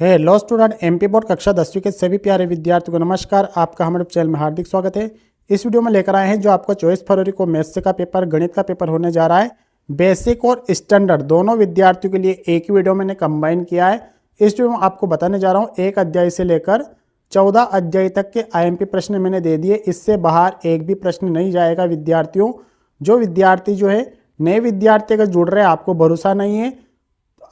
Hello student, MP board कक्षा 10वीं के सभी प्यारे विद्यार्थियों को नमस्कार। आपका हमारे चैनल में हार्दिक स्वागत है। इस वीडियो में लेकर आए हैं जो आपका 24 फरवरी को मैथ्स का पेपर, गणित का पेपर होने जा रहा है। बेसिक और स्टैंडर्ड दोनों विद्यार्थियों के लिए एक ही वीडियो मैंने कंबाइन किया है। इस वीडियो में आपको बताने जा रहा हूँ, एक अध्याय से लेकर 14 अध्याय तक के IMP प्रश्न मैंने दे दिए। इससे बाहर एक भी प्रश्न नहीं जाएगा विद्यार्थियों। जो विद्यार्थी जो है नए विद्यार्थी अगर जुड़ रहे हैं, आपको भरोसा नहीं है,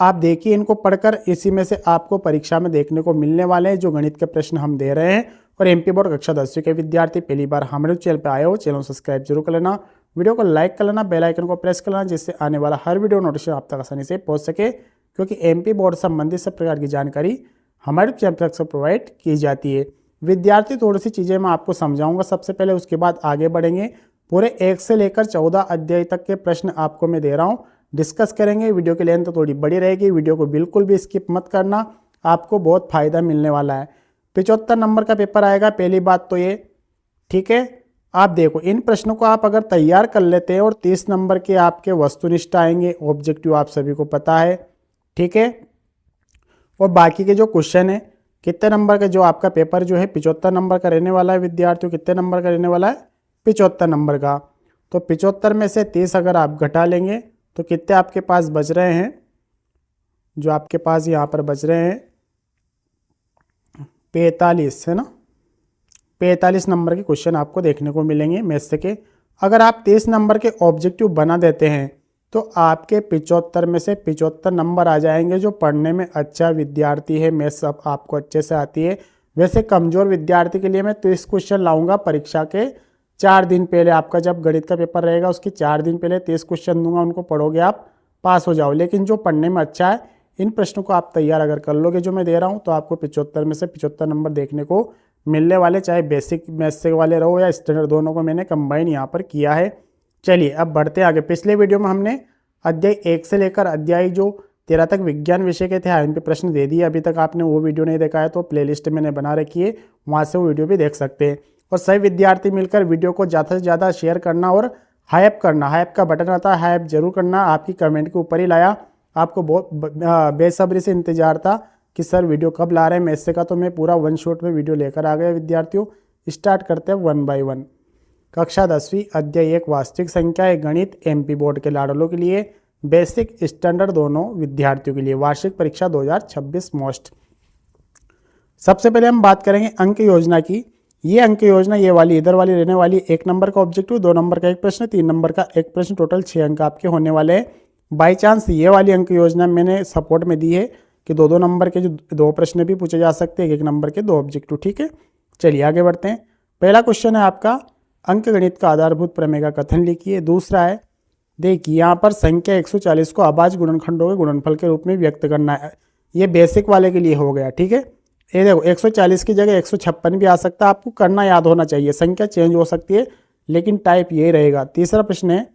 आप देखिए इनको पढ़कर, इसी में से आपको परीक्षा में देखने को मिलने वाले हैं जो गणित के प्रश्न हम दे रहे हैं। और एमपी बोर्ड कक्षा 10वीं के विद्यार्थी पहली बार हमारे चैनल पर आए हो, चैनल को सब्सक्राइब जरूर कर लेना, वीडियो को लाइक कर लेना, बेल आइकन को प्रेस कर लेना, जिससे आने वाला हर वीडियो नोटिफिकेशन आप तक आसानी से पहुंच सके। क्योंकि एमपी बोर्ड संबंधित सब प्रकार की जानकारी हमारे चैनल तक से प्रोवाइड की जाती है। विद्यार्थी थोड़ी सी चीज़ें मैं आपको समझाऊंगा सबसे पहले, उसके बाद आगे बढ़ेंगे। पूरे 1 से लेकर 14 अध्याय तक के प्रश्न आपको मैं दे रहा हूँ, डिस्कस करेंगे। वीडियो की लेंथ तो थोड़ी बड़ी रहेगी, वीडियो को बिल्कुल भी स्किप मत करना, आपको बहुत फायदा मिलने वाला है। 75 नंबर का पेपर आएगा, पहली बात तो ये, ठीक है। आप देखो, इन प्रश्नों को आप अगर तैयार कर लेते हैं और 30 नंबर के आपके वस्तुनिष्ठ आएंगे, ऑब्जेक्टिव आप सभी को पता है, ठीक है। और बाकी के जो क्वेश्चन है, कितने नंबर का जो आपका पेपर जो है 75 नंबर का रहने वाला है विद्यार्थियों, कितने नंबर का रहने वाला है 75 नंबर का। तो 75 में से 30 अगर आप घटा लेंगे तो कितने आपके पास बच रहे हैं, जो आपके पास यहाँ पर बच रहे हैं 45, है ना। 45 नंबर के क्वेश्चन आपको देखने को मिलेंगे मैथ्स के। अगर आप 30 नंबर के ऑब्जेक्टिव बना देते हैं तो आपके 75 में से 75 नंबर आ जाएंगे। जो पढ़ने में अच्छा विद्यार्थी है, मैथ्स अब आपको अच्छे से आती है, वैसे कमज़ोर विद्यार्थी के लिए मैं 30 क्वेश्चन लाऊंगा। परीक्षा के 4 दिन पहले, आपका जब गणित का पेपर रहेगा उसके 4 दिन पहले 30 क्वेश्चन दूंगा, उनको पढ़ोगे आप, पास हो जाओ। लेकिन जो पढ़ने में अच्छा है, इन प्रश्नों को आप तैयार अगर कर लोगे जो मैं दे रहा हूँ, तो आपको 75 में से 75 नंबर देखने को मिलने वाले, चाहे बेसिक मैथ्स वाले रहो या स्टैंडर्ड, दोनों को मैंने कंबाइन यहाँ पर किया है। चलिए अब बढ़ते आगे। पिछले वीडियो में हमने अध्याय 1 से लेकर अध्याय जो 13 तक विज्ञान विषय के थे IMP प्रश्न दे दिए। अभी तक आपने वो वीडियो नहीं देखा है तो प्लेलिस्ट मैंने बना रखी है, वहाँ से वो वीडियो भी देख सकते हैं। और सभी विद्यार्थी मिलकर वीडियो को ज़्यादा से ज़्यादा शेयर करना और हाइप करना, हाइप का बटन आता है, हाइप जरूर करना। आपकी कमेंट के ऊपर ही लाया, आपको बहुत बेसब्री से इंतजार था कि सर वीडियो कब ला रहे हैं मैथ्स का, तो मैं पूरा 1 शॉट में वीडियो लेकर आ गया विद्यार्थियों। स्टार्ट करते हैं 1 बाय 1। कक्षा 10वीं अध्याय 1 वास्तविक संख्या है, गणित एमपी बोर्ड के लाडलों के लिए, बेसिक स्टैंडर्ड दोनों विद्यार्थियों के लिए, वार्षिक परीक्षा 2026 मोस्ट। सबसे पहले हम बात करेंगे अंक योजना की। ये अंक योजना, ये वाली इधर वाली रहने वाली, 1 नंबर का ऑब्जेक्टिव, 2 नंबर का एक प्रश्न, 3 नंबर का एक प्रश्न, टोटल 6 अंक आपके होने वाले हैं। बाई चांस ये वाली अंक योजना मैंने सपोर्ट में दी है कि 2-2 नंबर के जो 2 प्रश्न भी पूछे जा सकते हैं, 1 नंबर के 2 ऑब्जेक्टिव, ठीक है। चलिए आगे बढ़ते हैं। पहला क्वेश्चन है आपका, अंक गणित का आधारभूत प्रमेय का कथन लिखिए। दूसरा है, देखिए यहाँ पर संख्या 140 को अभाज्य गुणनखंडों के गुणनफल के रूप में व्यक्त करना है। ये बेसिक वाले के लिए हो गया, ठीक है। ये देखो 140 की जगह 156 भी आ सकता है, आपको करना याद होना चाहिए। संख्या चेंज हो सकती है लेकिन टाइप यही रहेगा। तीसरा प्रश्न है,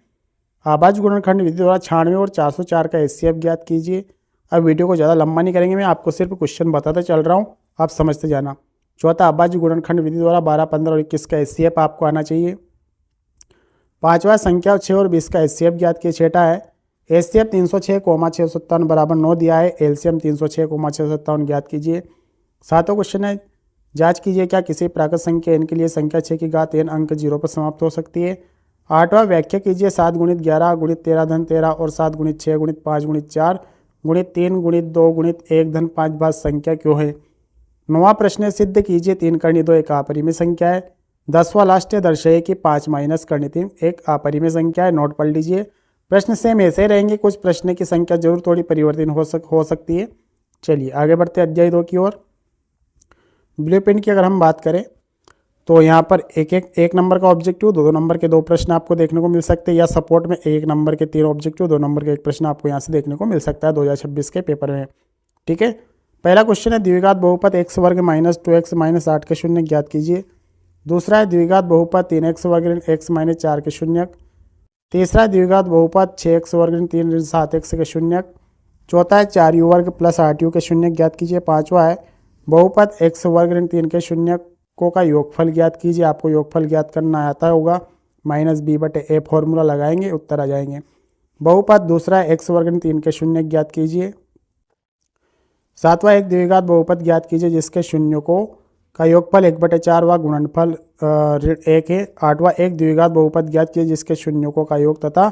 अभाज्य गुणनखंड विधि द्वारा 96 और 404 का HCF ज्ञात कीजिए। अब वीडियो को ज़्यादा लंबा नहीं करेंगे, मैं आपको सिर्फ क्वेश्चन बताते चल रहा हूँ, आप समझते जाना। चौथा, अभाज्य गुणनखंड विधि द्वारा 12, 15 और 21 का HCF आपको आना चाहिए। पांचवा, संख्या 6 और 20 का HCF ज्ञात किए। छठा है, HCF 306,657 बराबर 9 दिया है, LCM 306,657 ज्ञात कीजिए। सातवां क्वेश्चन है, जांच कीजिए क्या किसी प्राकृत संख्या n के लिए संख्या 6 की घात n अंक 0 पर समाप्त हो सकती है। आठवां, व्याख्या कीजिए 7 गुणित 11 गुणित 13 धन 13 और 7 गुणित 6 गुणित 5 गुणित 4 गुणित 3 गुणित 2 गुणित 1 धन 5 भाज्य संख्या क्यों है। नौवां प्रश्न है, सिद्ध कीजिए 3 करनी 2 एक अपरिमेय संख्या है। 10वां लास्ट है, दर्शाइए कि 5 माइनस करनी 3 एक अपरिमेय संख्या है। नोट पढ़ लीजिए, प्रश्न सेम ऐसे रहेंगे, कुछ प्रश्न की संख्या जरूर थोड़ी परिवर्तन हो सकती है। चलिए आगे बढ़ते अध्याय 2 की ओर। ब्लूप्रिंट की अगर हम बात करें तो यहाँ पर एक नंबर का ऑब्जेक्टिव, 2 नंबर के 2 प्रश्न आपको देखने को मिल सकते हैं, या सपोर्ट में 1 नंबर के 3 ऑब्जेक्टिव, 2 नंबर के 1 प्रश्न आपको यहाँ से देखने को मिल सकता है 2026 के पेपर में, ठीक है। पहला क्वेश्चन है, द्विघात बहुपद x वर्ग माइनस 2x माइनस 8 के शून्य ज्ञात कीजिए। दूसरा है, द्विघात बहुपद 3x वर्ग ऋण x माइनस 4 के शून्य। तीसरा है, द्विघात बहुपद 6x वर्ग ऋण 3 ऋण 7x के शून्य। चौथा है, 4u वर्ग प्लस 8u के शून्य ज्ञात कीजिए। पांचवा है, बहुपद x वर्ग ऋण 3 के शून्य को का योगफल ज्ञात कीजिए। आपको योगफल ज्ञात करना आता होगा, -b/a फॉर्मूला लगाएंगे, उत्तर आ जाएंगे। बहुपद दूसरा है, x वर्ग ऋण 3 के शून्य ज्ञात कीजिए। सातवां एक द्विघात बहुपद ज्ञात कीजिए जिसके शून्यों को का योगफल 1/4 व गुणनफल ऋण 1 है। आठवां एक द्विघात बहुपद ज्ञात कीजिए जिसके शून्यों का योग तथा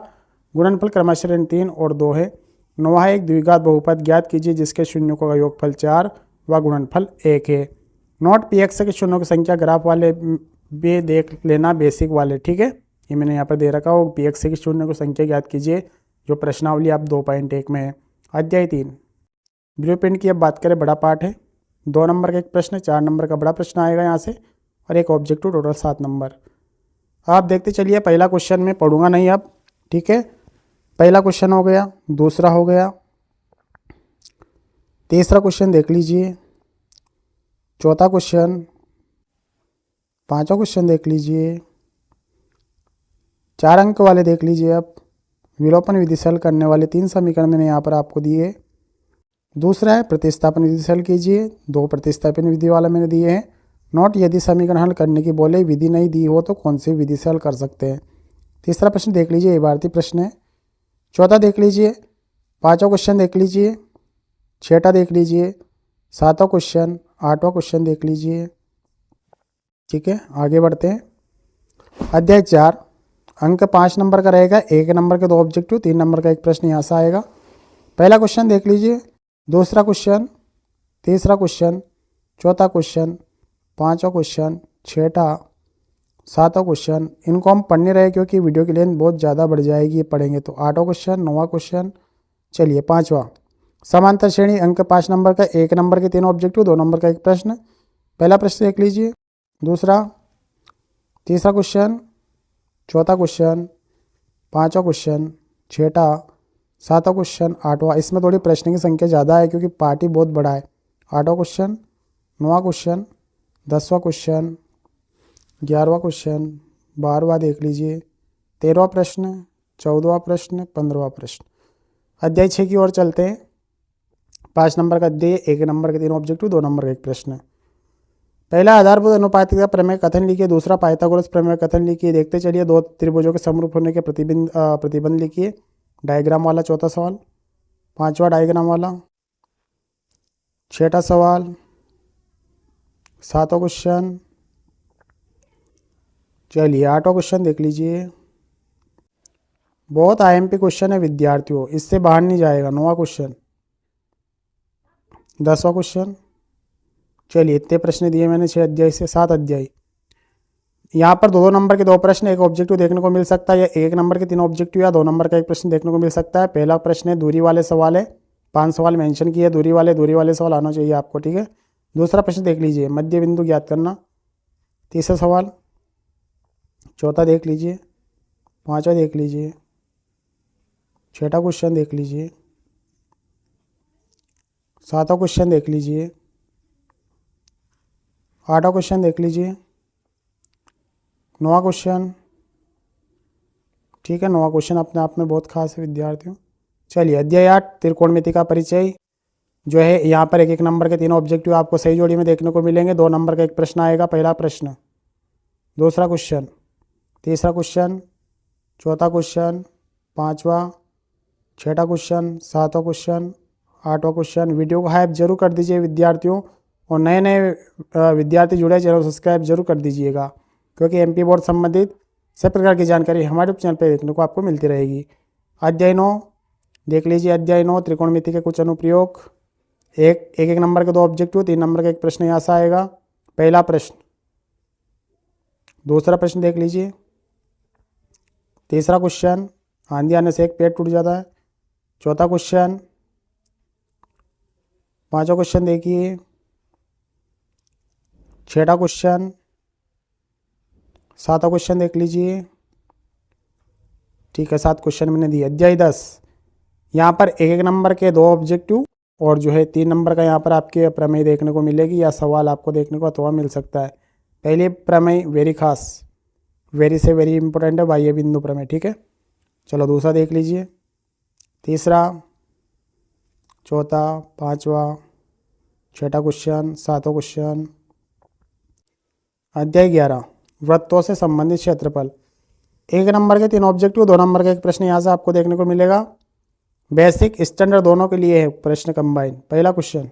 गुणनफल क्रमशः ऋण 3 और 2 है। नौवां एक द्विघात बहुपद ज्ञात कीजिए जिसके शून्यों का योगफल 4 व गुणनफल 1 है। नोट पीएक्स के शून्यों की संख्या ग्राफ वाले भी देख लेना, बेसिक वाले, ठीक है। ये मैंने यहाँ पर दे रखा हो, पीएक्स की शून्यों की संख्या ज्ञात कीजिए, जो प्रश्नावली आप 2.1 में है। अध्याय 3 ब्लूप्रिंट की अब बात करें, बड़ा पार्ट है। 2 नंबर का एक प्रश्न, 4 नंबर का बड़ा प्रश्न आएगा यहाँ से, और एक ऑब्जेक्टिव, टोटल 7 नंबर। आप देखते चलिए, पहला क्वेश्चन मैं पढ़ूंगा नहीं अब, ठीक है। पहला क्वेश्चन हो गया, दूसरा हो गया, तीसरा क्वेश्चन देख लीजिए, चौथा क्वेश्चन, पांचवा क्वेश्चन देख लीजिए, 4 अंक वाले देख लीजिए। अब विलोपन विधि से हल करने वाले 3 समीकरण मैंने यहाँ पर आपको दिए। दूसरा है प्रतिस्थापन विधि से हल कीजिए, 2 प्रतिस्थापन विधि वाला मैंने दिए हैं। नोट यदि समीकरण हल करने की बोले विधि नहीं दी हो तो कौन सी विधि से हल कर सकते हैं। तीसरा प्रश्न देख लीजिए, भारतीय प्रश्न है। चौथा देख लीजिए, पांचवा क्वेश्चन देख लीजिए, छठा देख लीजिए, सातवां क्वेश्चन, आठवां क्वेश्चन देख लीजिए, ठीक है। आगे बढ़ते हैं। अध्याय 4 अंक 5 नंबर का रहेगा, 1 नंबर के 2 ऑब्जेक्टिव, 3 नंबर का एक प्रश्न यहाँ से आएगा। पहला क्वेश्चन देख लीजिए, दूसरा क्वेश्चन, तीसरा क्वेश्चन, चौथा क्वेश्चन, पांचवा क्वेश्चन, छठा, सातवां क्वेश्चन। इनको हम पढ़ने रहे क्योंकि वीडियो की लेंथ बहुत ज़्यादा बढ़ जाएगी ये पढ़ेंगे तो। आठवां क्वेश्चन, नौवां क्वेश्चन, चलिए पांचवा। समांतर श्रेणी अंक 5 नंबर का, 1 नंबर के 3 ऑब्जेक्टिव, 2 नंबर का एक प्रश्न। पहला प्रश्न देख लीजिए, दूसरा, तीसरा क्वेश्चन, चौथा क्वेश्चन, पांचवा क्वेश्चन, छठा, सातवां क्वेश्चन, आठवां। इसमें थोड़ी प्रश्न की संख्या ज़्यादा है क्योंकि पार्ट ही बहुत बड़ा है। आठवां क्वेश्चन, नौवां क्वेश्चन, 10वां क्वेश्चन, 11वां क्वेश्चन, 12वां देख लीजिए, 13वां प्रश्न, 14वां प्रश्न, 15वां प्रश्न। अध्याय 6 की ओर चलते हैं। 5 नंबर का अध्याय, 1 नंबर के 3 ऑब्जेक्टिव, 2 नंबर का एक प्रश्न। पहला आधारभूत अनुपातिकता प्रमेय कथन लिखिए, दूसरा पाइथागोरस प्रमेय कथन लिखिए। देखते चलिए, 2 त्रिभुजों के समरूप होने के प्रतिबंध लिखिए। डायग्राम वाला चौथा सवाल, पांचवा डायग्राम वाला, छठा सवाल, सातवां क्वेश्चन, चलिए आठवां क्वेश्चन देख लीजिए। बहुत आईएमपी क्वेश्चन है विद्यार्थियों, इससे बाहर नहीं जाएगा। 9वां क्वेश्चन, 10वां क्वेश्चन। चलिए इतने प्रश्न दिए मैंने 6 अध्याय से 7 अध्याय। यहाँ पर 2 नंबर के 2 प्रश्न, एक ऑब्जेक्टिव देखने को मिल सकता है, या 1 नंबर के 3 ऑब्जेक्टिव या 2 नंबर का एक प्रश्न देखने को मिल सकता है। पहला प्रश्न है दूरी वाले सवाल है, 5 सवाल मेंशन किए, दूरी वाले सवाल आना चाहिए आपको, ठीक है। दूसरा प्रश्न देख लीजिए, मध्य बिंदु ज्ञात करना। तीसरा सवाल, चौथा देख लीजिए, पांचवा देख लीजिए, छठा क्वेश्चन देख लीजिए, सातवां क्वेश्चन देख लीजिए, आठवां क्वेश्चन देख लीजिए, 9वां क्वेश्चन, ठीक है। 9वां क्वेश्चन अपने आप में बहुत खास है विद्यार्थियों। चलिए अध्याय 8 त्रिकोणमिति का परिचय, जो है यहाँ पर 1 नंबर के 3 ऑब्जेक्टिव आपको सही जोड़ी में देखने को मिलेंगे। 2 नंबर का एक प्रश्न आएगा, पहला प्रश्न, दूसरा क्वेश्चन, तीसरा क्वेश्चन, चौथा क्वेश्चन, पांचवा, छठा क्वेश्चन, सातवां क्वेश्चन, आठवां क्वेश्चन। वीडियो को हाइप जरूर कर दीजिए विद्यार्थियों, और नए नए विद्यार्थी जुड़े चैनल सब्सक्राइब जरूर कर दीजिएगा, क्योंकि एमपी बोर्ड संबंधित सब प्रकार की जानकारी हमारे चैनल पर देखने को आपको मिलती रहेगी। अध्याय 9 देख लीजिए, अध्याय 9 त्रिकोणमिति के कुछ अनुप्रयोग। एक नंबर के 2 ऑब्जेक्टिव, 3 नंबर का एक प्रश्न यहाँ से आएगा। पहला प्रश्न, दूसरा प्रश्न देख लीजिए, तीसरा क्वेश्चन, आंधी आने से एक पेड़ टूट जाता है, चौथा क्वेश्चन, पांचवा क्वेश्चन देखिए, छठा क्वेश्चन, सातवां क्वेश्चन देख लीजिए, ठीक है। 7 क्वेश्चन मैंने दिए। अध्याय 10, यहाँ पर 1 नंबर के 2 ऑब्जेक्टिव और जो है 3 नंबर का यहाँ पर आपके प्रमेय देखने को मिलेगी, या सवाल आपको देखने को अथवा मिल सकता है। पहले प्रमेय वेरी खास, वेरी से वेरी इंपॉर्टेंट है, बाह्य बिंदु प्रमेय, ठीक है। चलो दूसरा देख लीजिए, तीसरा, चौथा, पांचवा, छठा क्वेश्चन, सातवां क्वेश्चन। अध्याय 11 वृत्तों से संबंधित क्षेत्रफल। 1 नंबर के 3 ऑब्जेक्टिव, 2 नंबर का एक प्रश्न यहाँ से आपको देखने को मिलेगा। बेसिक स्टैंडर्ड दोनों के लिए है प्रश्न कंबाइन। पहला क्वेश्चन,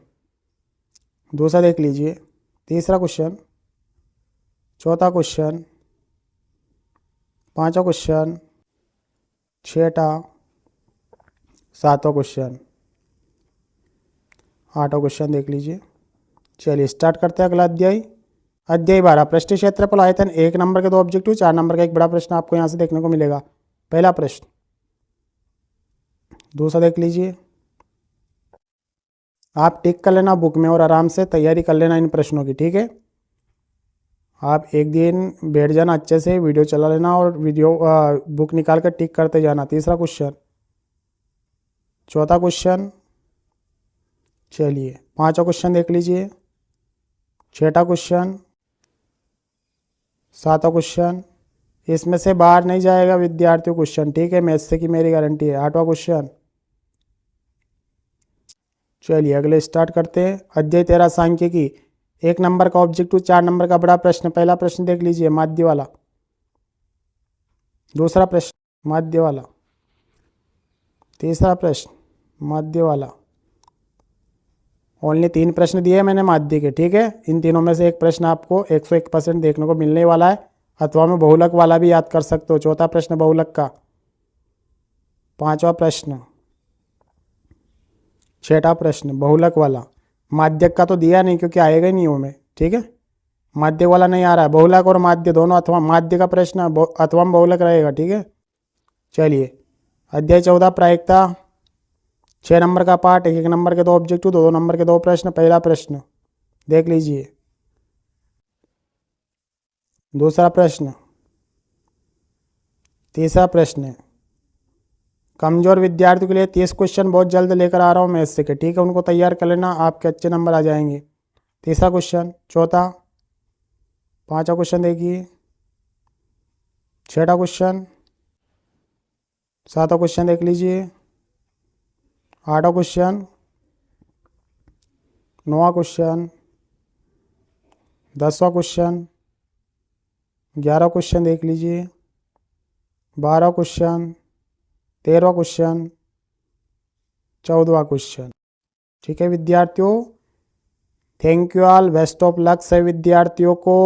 दूसरा देख लीजिए, तीसरा क्वेश्चन, चौथा क्वेश्चन, पांचवा क्वेश्चन, छठा, सातवां क्वेश्चन, आठवां क्वेश्चन देख लीजिए। चलिए स्टार्ट करते हैं अगला अध्याय। अध्याय 12, पृष्ठीय क्षेत्रफल आयतन। 1 नंबर के 2 ऑब्जेक्टिव, 4 नंबर का एक बड़ा प्रश्न आपको यहाँ से देखने को मिलेगा। पहला प्रश्न, दूसरा देख लीजिए। आप टिक कर लेना बुक में और आराम से तैयारी कर लेना इन प्रश्नों की, ठीक है। आप एक दिन बैठ जाना, अच्छे से वीडियो चला लेना और बुक निकाल कर टिक करते जाना। तीसरा क्वेश्चन, चौथा क्वेश्चन, चलिए पांचवा क्वेश्चन देख लीजिए, छठा क्वेश्चन, सातवां क्वेश्चन। इसमें से बाहर नहीं जाएगा विद्यार्थियों क्वेश्चन, ठीक है, मैथ्स से की मेरी गारंटी है। आठवां क्वेश्चन। चलिए अगले स्टार्ट करते हैं। अध्याय 13, सांख्यिकी। 1 नंबर का ऑब्जेक्टिव, 4 नंबर का बड़ा प्रश्न। पहला प्रश्न देख लीजिए, माध्य वाला। दूसरा प्रश्न माध्य वाला। तीसरा प्रश्न माध्य वाला। ओनली 3 प्रश्न दिए मैंने माध्य के, ठीक है। इन तीनों में से एक प्रश्न आपको 101% देखने को मिलने वाला है, अथवा में बहुलक वाला भी याद कर सकते हो। चौथा प्रश्न बहुलक का, पांचवा प्रश्न, छठा प्रश्न बहुलक वाला। माध्यक का तो दिया नहीं क्योंकि आएगा ही नहीं वो में, ठीक है। माध्य वाला नहीं आ रहा है, बहुलक और माध्य दोनों, अथवा माध्य का प्रश्न अथवा में बहुलक रहेगा, ठीक है। चलिए अध्याय 14, प्रायिकता। 6 नंबर का पार्ट, 1 नंबर के 2 ऑब्जेक्टिव, 2 नंबर के 2 प्रश्न। पहला प्रश्न देख लीजिए, दूसरा प्रश्न, तीसरा प्रश्न। कमजोर विद्यार्थियों के लिए 30 क्वेश्चन बहुत जल्द लेकर आ रहा हूँ मैथ्स से, ठीक है। उनको तैयार कर लेना, आपके अच्छे नंबर आ जाएंगे। तीसरा क्वेश्चन, चौथा, पांचवा क्वेश्चन देखिए, छठा क्वेश्चन, सातवां क्वेश्चन देख लीजिए, आठवां क्वेश्चन, नौवां क्वेश्चन, 10वां क्वेश्चन, 11वां क्वेश्चन देख लीजिए, 12वां क्वेश्चन, 13वां क्वेश्चन, 14वां क्वेश्चन, ठीक है विद्यार्थियों। Thank you all, best of luck सभी विद्यार्थियों को।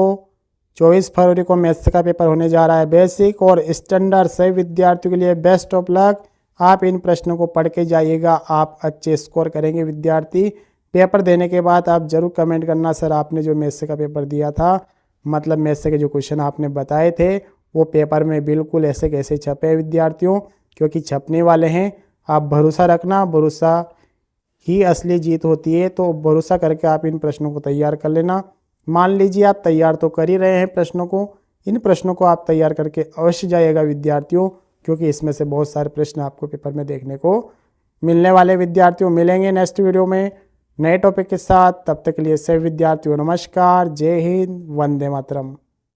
24 फरवरी को मैथ्स का पेपर होने जा रहा है, बेसिक और स्टैंडर्ड। सभी विद्यार्थियों के लिए बेस्ट ऑफ लक। आप इन प्रश्नों को पढ़ के जाइएगा, आप अच्छे स्कोर करेंगे विद्यार्थी। पेपर देने के बाद आप जरूर कमेंट करना, सर आपने जो मैथ्स का पेपर दिया था, मतलब मैथ्स के जो क्वेश्चन आपने बताए थे वो पेपर में बिल्कुल ऐसे कैसे छपे विद्यार्थियों, क्योंकि छपने वाले हैं। आप भरोसा रखना, भरोसा ही असली जीत होती है। तो भरोसा करके आप इन प्रश्नों को तैयार कर लेना। मान लीजिए आप तैयार तो कर ही रहे हैं प्रश्नों को, इन प्रश्नों को आप तैयार करके अवश्य जाइएगा विद्यार्थियों, क्योंकि इसमें से बहुत सारे प्रश्न आपको पेपर में देखने को मिलने वाले। विद्यार्थियों मिलेंगे नेक्स्ट वीडियो में नए टॉपिक के साथ, तब तक के लिए सभी विद्यार्थियों नमस्कार, जय हिंद, वंदे मातरम।